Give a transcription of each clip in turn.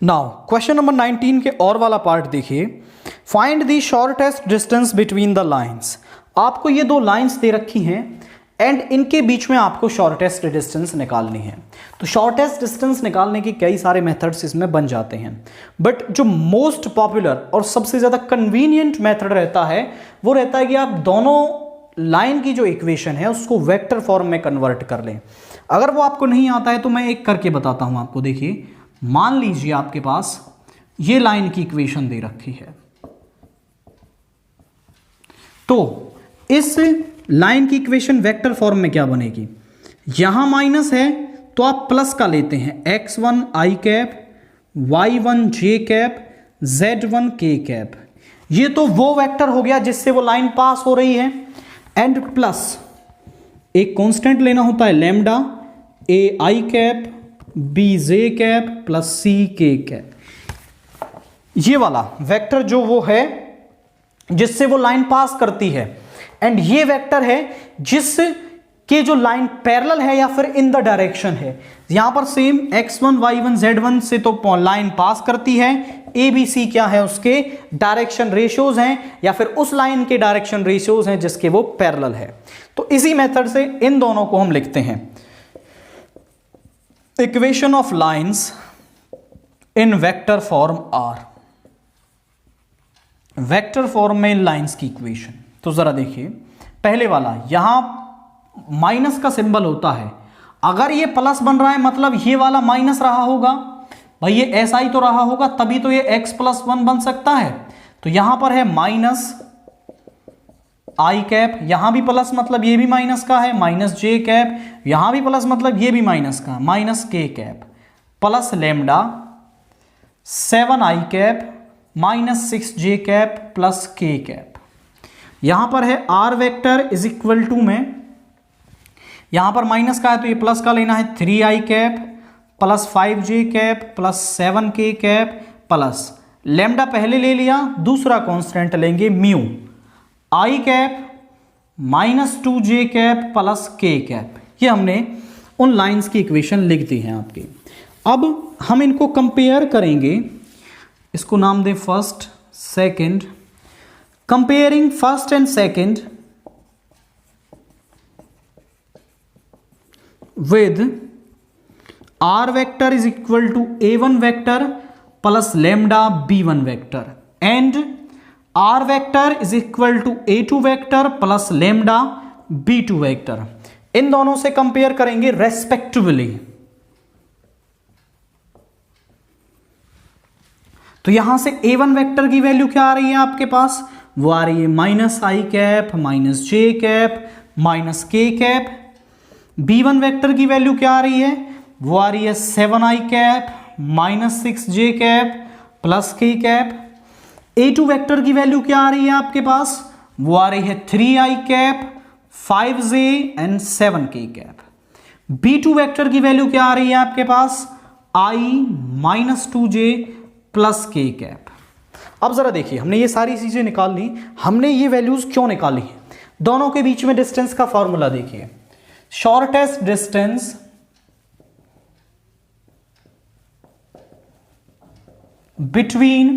Now question number 19 के और वाला पार्ट देखिए, find the shortest distance between the lines. आपको ये दो लाइंस दे रखी हैं एंड इनके बीच में आपको शॉर्टेस्ट डिस्टेंस निकालनी है। तो शॉर्टेस्ट डिस्टेंस निकालने के कई सारे मेथड्स इसमें बन जाते हैं, बट जो मोस्ट पॉपुलर और सबसे ज़्यादा कन्वीनियंट मेथड रहता है वो रहता है कि आप दोनों लाइन की जो इक्वेशन है उसको वेक्टर फॉर्म में कन्वर्ट कर लें। अगर वो आपको नहीं आता है तो मैं एक करके बताता हूं आपको। देखिए, मान लीजिए आपके पास ये लाइन की इक्वेशन दे रखी है, तो इस लाइन की इक्वेशन वेक्टर फॉर्म में क्या बनेगी, यहां माइनस है तो आप प्लस का लेते हैं, x1 i cap, y1 j cap, z1 k cap. ये तो वो वेक्टर हो गया जिससे वो लाइन पास हो रही है, एंड प्लस एक कांस्टेंट लेना होता है lambda, a i cap, b j cap plus c k cap. ये वाला वेक्टर जो वो है जिससे वो लाइन पास करती है, एंड ये वेक्टर है जिस के जो लाइन पैरेलल है या फिर इन द डायरेक्शन है। यहां पर सेम x1 y1 z1 से तो लाइन पास करती है, ए बी सी क्या है उसके डायरेक्शन रेशियोज हैं या फिर उस लाइन के डायरेक्शन रेशियोज हैं जिसके वो पैरेलल है। तो इसी मेथड से इन दोनों को हम लिखते हैं, equation of lines in vector form R. Vector form में लाइंस की इक्वेशन, तो जरा देखिए पहले वाला, यहां माइनस का सिंबल होता है, अगर ये प्लस बन रहा है मतलब ये वाला माइनस रहा होगा, भाई ये ऐसा ही तो रहा होगा, तभी तो ये x प्लस 1 बन सकता है। तो यहां पर है माइनस आई कैप, यहां भी प्लस मतलब ये भी माइनस का है, माइनस जे कैप, यहां भी प्लस मतलब ये भी माइनस का, minus k cap plus lambda 7 i cap minus 6 j cap plus k cap. यहां पर है R vector is equal to में, यहां पर माइनस का है तो ये प्लस का लेना है 3 आई कैप प्लस 5 जे कैप प्लस 7 के कैप प्लस लेमडा पहले ले लिया, दूसरा कांस्टेंट लेंगे म्यू आई कैप माइनस 2 जे कैप प्लस के कैप। ये हमने उन लाइंस की इक्वेशन लिख दी है आपकी। अब हम इनको कंपेयर करेंगे, इसको नाम दें first second. Comparing first and second with r vector is equal to a1 vector plus lambda b1 vector and r vector is equal to a2 vector plus lambda b2 vector। इन दोनों से compare करेंगे respectively. तो यहां से a1 vector की value क्या आ रही है आपके पास, वो आ रही है माइनस आई कैप माइनस जे cap minus k cap. b1 vector की वैल्यू क्या आ रही है, वो आ रही है 7 i cap minus 6 j cap plus k cap. a2 vector की वैल्यू क्या आ रही है आपके पास, वो आ रही है 3 आई कैप 5 जे एंड 7 के कैप। b2 वेक्टर की वैल्यू क्या आ रही है आपके पास, i minus 2 J plus k cap. अब जरा देखिए, हमने ये सारी चीजें निकाल ली, हमने ये वैल्यूज क्यों निकाली है, दोनों के बीच में डिस्टेंस का फॉर्मूला देखिए, shortest distance between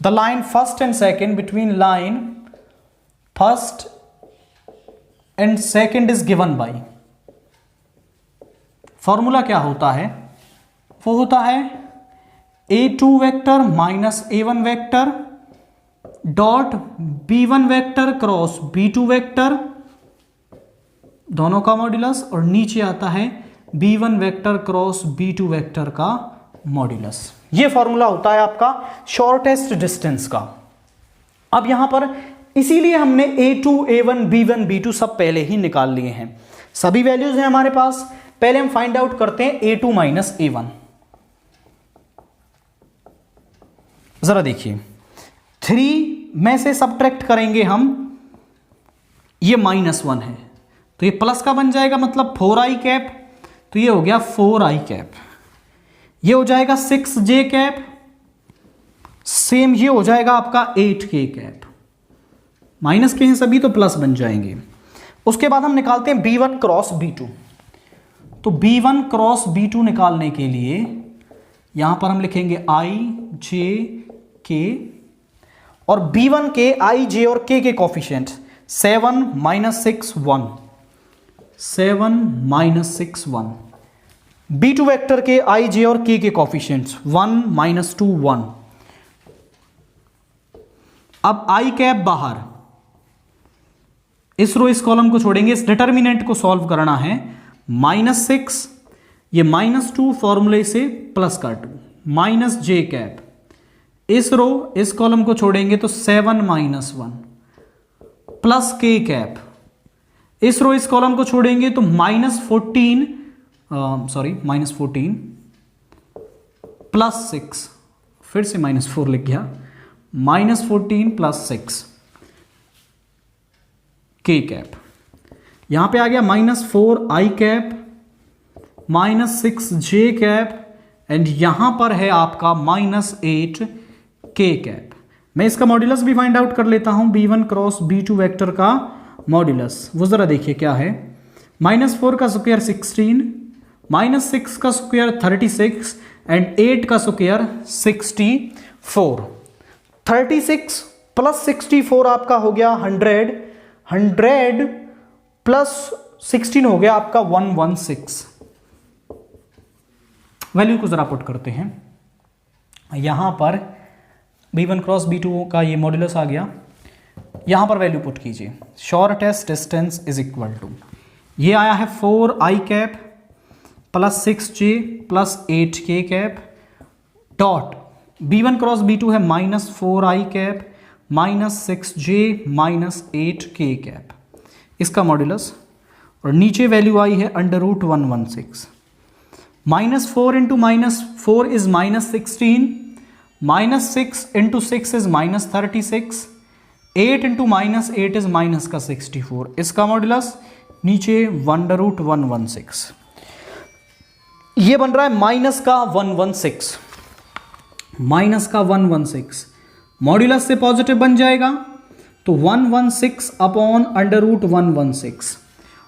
the line first and second, between line first and second is given by, formula क्या होता है, वो होता है a2 vector minus a1 vector dot b1 vector cross b2 vector, दोनों का मॉड्यूलस, और नीचे आता है b1 vector cross b2 vector का मॉड्यूलस। ये फॉर्मूला होता है आपका शॉर्टेस्ट डिस्टेंस का। अब यहां पर इसीलिए हमने a2 a1 b1 b2 सब पहले ही निकाल लिए हैं, सभी वैल्यूज हैं हमारे पास। पहले हम फाइंड आउट करते हैं a2 माइनस a1। जरा देखिए 3 में से सब्ट्रैक्ट करेंगे हम, ये -1 है तो ये प्लस का बन जाएगा, मतलब 4 आई कैप, तो ये हो गया 4 आई कैप। ये हो जाएगा 6 जे कैप, सेम ये हो जाएगा आपका 8 के कैप। माइनस के हैं सभी तो प्लस बन जाएंगे। उसके बाद हम निकालते हैं b1 क्रॉस b2। तो b1 क्रॉस b2 निकालने के लिए यहां पर हम लिखेंगे आई जे के, और B1 के आई जे और के कॉफिशिएंट 7 - 6 1, 7 - 6 1। B2 वेक्टर के आई जे और के कॉफिशिएंट्स 1 - 2 1। अब आई कैप बाहर, इस रो इस कॉलम को छोड़ेंगे, इस डिटर्मिनेंट को सॉल्व करना है। -6, ये -2 फॉर्मूले से प्लस का 2, माइनस जे कैप, इस रो इस कॉलम को छोड़ेंगे तो 7 - 1 प्लस के कैप, इस रो इस कॉलम को छोड़ेंगे तो -14 प्लस 6, फिर से -4 लिख गया, -14 प्लस 6 के कैप। यहां पे आ गया -4 i cap, -6 j cap, and यहां पर है आपका -8 के कैप। मैं इसका मॉड्यूलस भी फाइंड आउट कर लेता हूं, B1 क्रॉस B2 वेक्टर का मॉड्यूलस। वो जरा देखिए क्या है, -4 का स्क्वायर 16, -6 का स्क्वायर 36 एंड 8 का स्क्वायर 64। 36 प्लस 64 आपका हो गया 100, 100 प्लस 16 हो गया आपका 116। वैल्यू को जरा पुट करते हैं, यहां पर B1 क्रॉस B2 का ये मॉड्यूलस आ गया, यहां पर वैल्यू पुट कीजिए। Shortest distance is equal to, ये आया है 4 i cap plus 6 j plus 8 k cap, dot B1 cross B2 है -4 i cap -6 J -8 k cap, इसका मॉड्यूलस, और नीचे वैल्यू आई है √116। -4 into -4 is -16, -6 into 6 is -36, 8 into -8 is -64, इसका मॉड्यूलस नीचे √116। ये बन रहा है -116, -116 मॉड्यूलस से पॉजिटिव बन जाएगा तो 116 अपॉन √116,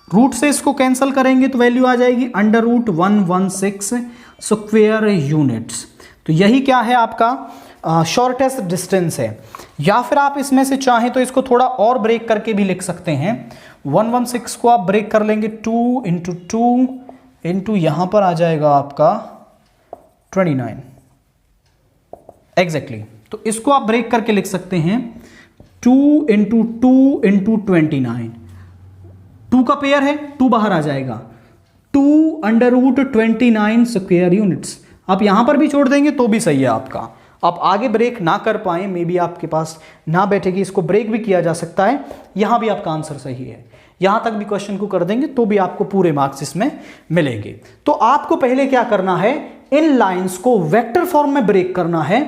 रूट से इसको कैंसिल करेंगे तो वैल्यू आ जाएगी √116 स्क्वायर यूनिट्स। तो यही क्या है आपका शॉर्टेस्ट डिस्टेंस है। या फिर आप इसमें से चाहें तो इसको थोड़ा और ब्रेक करके भी लिख सकते हैं। 116 को आप ब्रेक कर लेंगे 2 इंटू 2 इंटू यहां पर आ जाएगा आपका 29 एग्जैक्टली। तो इसको आप ब्रेक करके लिख सकते हैं 2 इंटू 2 इंटू 29, 2 का पेयर है, 2 बाहर आ जाएगा, 2 √29 स्क्वायर यूनिट्स। आप यहां पर भी छोड़ देंगे तो भी सही है आपका। आप आगे ब्रेक ना कर पाए, मे बी आपके पास ना बैठेगी, इसको ब्रेक भी किया जा सकता है, यहां भी आपका आंसर सही है। यहां तक भी क्वेश्चन को कर देंगे तो भी आपको पूरे मार्क्स इसमें मिलेंगे। तो आपको पहले क्या करना है, इन लाइंस को वेक्टर फॉर्म में ब्रेक करना है,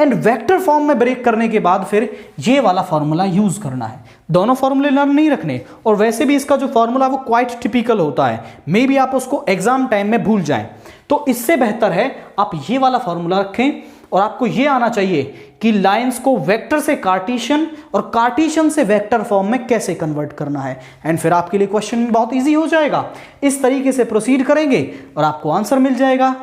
एंड वेक्टर फॉर्म में ब्रेक करने के बाद फिर ये वाला फॉर्मूला यूज करना है। दोनों फॉर्मूले लर्न नहीं रखने, और वैसे भी इसका जो फॉर्मूला वो क्वाइट टिपिकल होता है, मे बी आप उसको एग्जाम टाइम में भूल जाएं। तो इससे बेहतर है आप ये वाला फॉर्मूला रखें, और आपको ये आना चाहिए कि लाइंस को वेक्टर से कार्टेशियन और कार्टेशियन से वेक्टर फॉर्म में कैसे कन्वर्ट करना है, एंड फिर आपके लिए क्वेश्चन बहुत इजी हो जाएगा। इस तरीके से प्रोसीड करेंगे और आपको आंसर मिल जाएगा।